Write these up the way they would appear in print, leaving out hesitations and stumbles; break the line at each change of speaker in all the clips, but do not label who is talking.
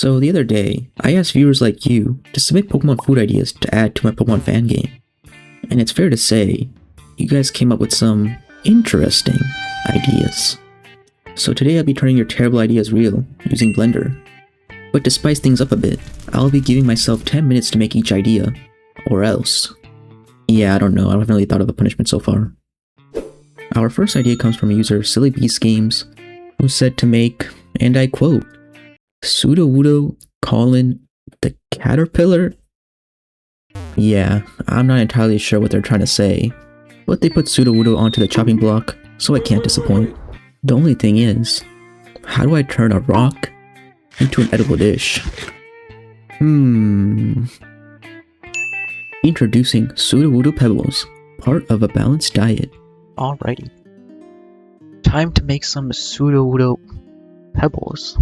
So the other day, I asked viewers like you to submit Pokemon food ideas to add to my Pokemon fan game. And it's fair to say, you guys came up with some interesting ideas. So today I'll be turning your terrible ideas real using Blender. But to spice things up a bit, I'll be giving myself 10 minutes to make each idea, or else. Yeah, I don't know, I haven't really thought of a punishment so far. Our first idea comes from user Silly Beast Games, who said to make, and I quote, Sudowoodo the caterpillar? Yeah, I'm not entirely sure what they're trying to say, but they put Sudowoodo onto the chopping block, so I can't disappoint. The only thing is, how do I turn a rock into an edible dish? Introducing Sudowoodo Pebbles, part of a balanced diet.
Alrighty. Time to make some Sudowoodo Pebbles.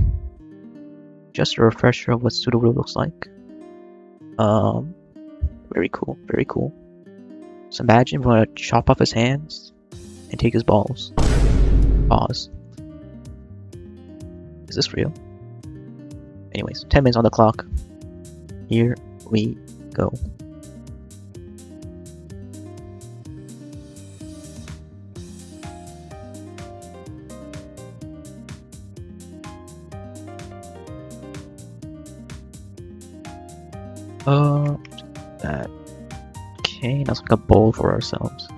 Just a refresher of what Sudowoodo looks like. Very cool, very cool. So imagine we want to chop off his hands and take his balls. Pause. Is this real? Anyways, 10 minutes on the clock. Here we go. That. Okay, now let's make a bowl for ourselves.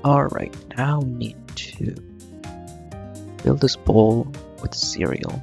Alright, now we need to fill this bowl with cereal.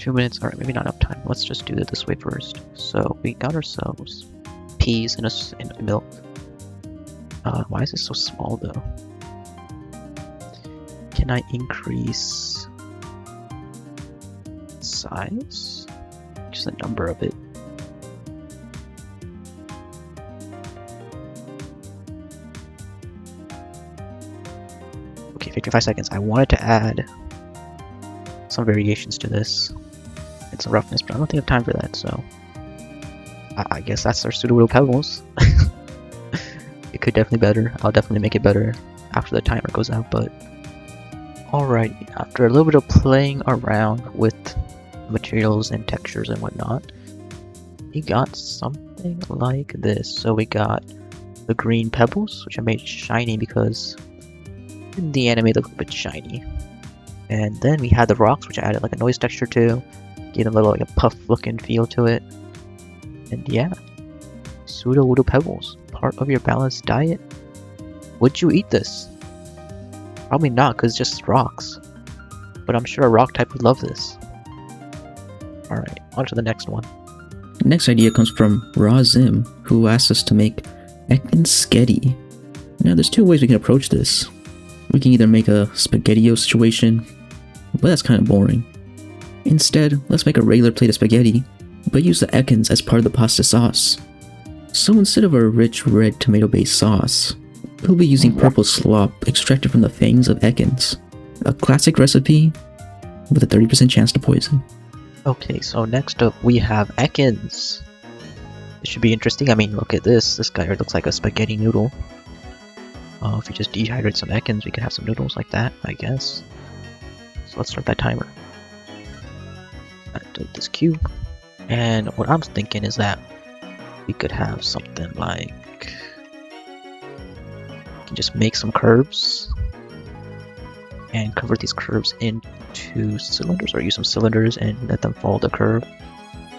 Minutes, alright, maybe not enough time. Let's just do it this way first. So we got ourselves peas in milk. Why is this so small though? Can I increase size? Just the number of it. Okay, 55 seconds. I wanted to add some variations to this. Some roughness, but I don't think I have time for that, so I guess that's our Sudowoodo Pebbles. It could definitely be better. I'll definitely make it better after the timer goes out, but alright, after a little bit of playing around with materials and textures and whatnot, we got something like this. So we got the green pebbles, which I made shiny because in the anime they look a bit shiny. And then we had the rocks, which I added like a noise texture to. Gave them a little like a puff looking feel to it. And yeah, Sudowoodo Pebbles, part of your balanced diet. Would you eat this? Probably not, because it's just rocks. But I'm sure a rock type would love this. Alright, on to the next one.
Next idea comes from Razim, who asked us to make Ekans Sketty. Now there's two ways we can approach this. We can either make a SpaghettiO situation, but that's kind of boring. Instead, let's make a regular plate of spaghetti, but use the Ekans as part of the pasta sauce. So instead of a rich red tomato-based sauce, we'll be using purple slop extracted from the fangs of Ekans. A classic recipe with a 30% chance to poison.
Okay, so next up we have Ekans. This should be interesting. I mean, look at this. This guy looks like a spaghetti noodle. If we just dehydrate some Ekans, we could have some noodles like that, I guess. So let's start that timer. Delete this cube, and what I'm thinking is that we could have something like we can just make some curves and convert these curves into cylinders, or use some cylinders and let them follow the curve.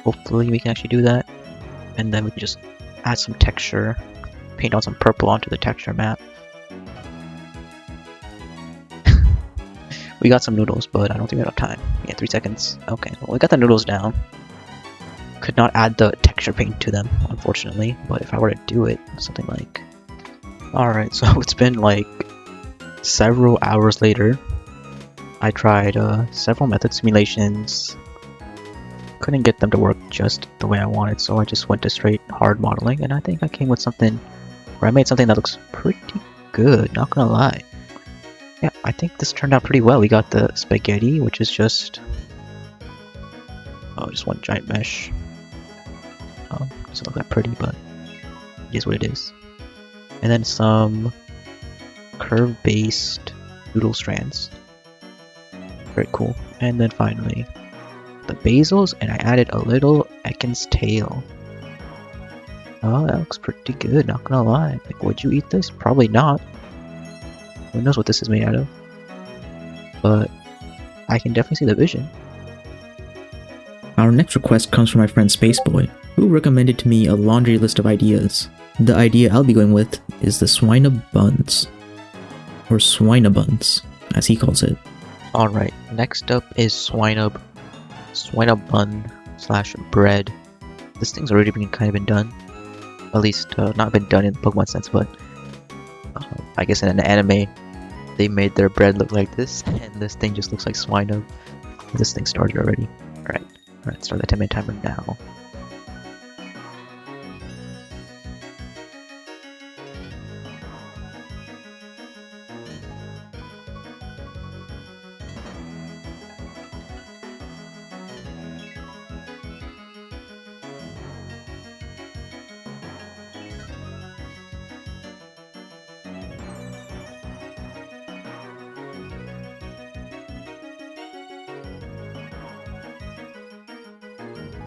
Hopefully we can actually do that, and then we can just add some texture, paint on some purple onto the texture map. We got some noodles, but I don't think we have time. Yeah, 3 seconds. Okay, well, we got the noodles down. could not add the texture paint to them, unfortunately. But if I were to do it, something like... Alright, so it's been like several hours later. I tried several method simulations. Couldn't get them to work just the way I wanted, so I just went to straight hard modeling, and I think I came with something where I made something that looks pretty good, not gonna lie. Yeah, I think this turned out pretty well. We got the spaghetti, which is just one giant mesh. Doesn't look that pretty, but it is what it is. And then some curve-based noodle strands. Very cool. And then finally, the basils, and I added a little Ekans tail. Oh, that looks pretty good, not gonna lie. Like, would you eat this? Probably not. Who knows what this is made out of? But I can definitely see the vision.
Our next request comes from my friend Spaceboy, who recommended to me a laundry list of ideas. The idea I'll be going with is the Swinub buns, or Swinabuns, as he calls it.
Alright, next up is Swinub bun / bread. This thing's already been done. At least, not been done in the Pokemon sense, but I guess in an anime, they made their bread look like this, and this thing just looks like Swinub. This thing started already. Alright, start the 10-minute timer now.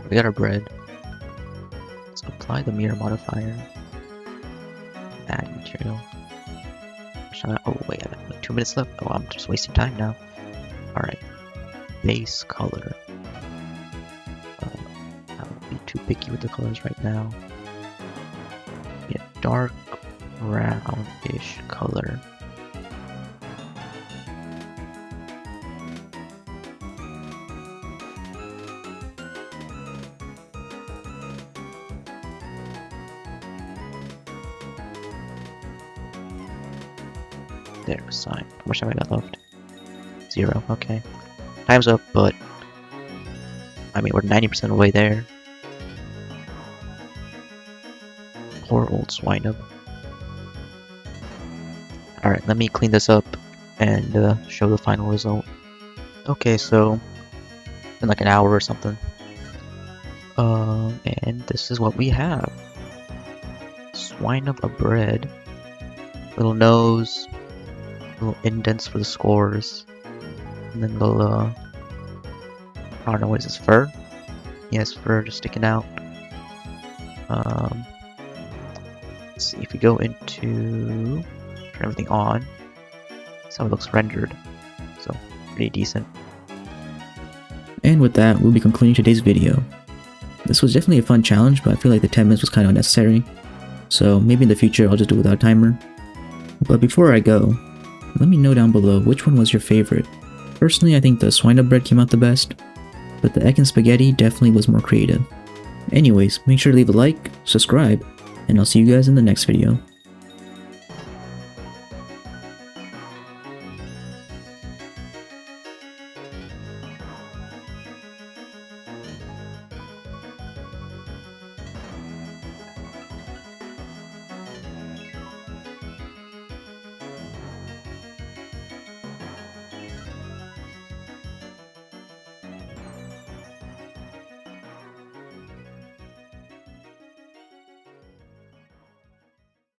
We got our bread. Let's apply the mirror modifier. Add material. Oh wait, I have like 2 minutes left. Oh, I'm just wasting time now. Alright. Base color. I won't be too picky with the colors right now. Yeah, dark brownish color. There, sign. How much time I got left? 0. Okay. Time's up, but I mean, we're 90% of the way there. Poor old Swinub. Alright, let me clean this up and show the final result. Okay, so in like an hour or something. And this is what we have. Swinub a bread. Little nose. Little indents for the scores, and then little I don't know, what is this, fur? Yes, fur just sticking out. Let's see, if we go into turn everything on, that's how it looks rendered, so pretty decent.
And with that, we'll be concluding today's video. This was definitely a fun challenge, but I feel like the 10 minutes was kind of unnecessary, so maybe in the future I'll just do it without a timer. But before I go, let me know down below which one was your favorite. Personally, I think the Swinub bread came out the best, but the Ekans spaghetti definitely was more creative. Anyways, make sure to leave a like, subscribe, and I'll see you guys in the next video.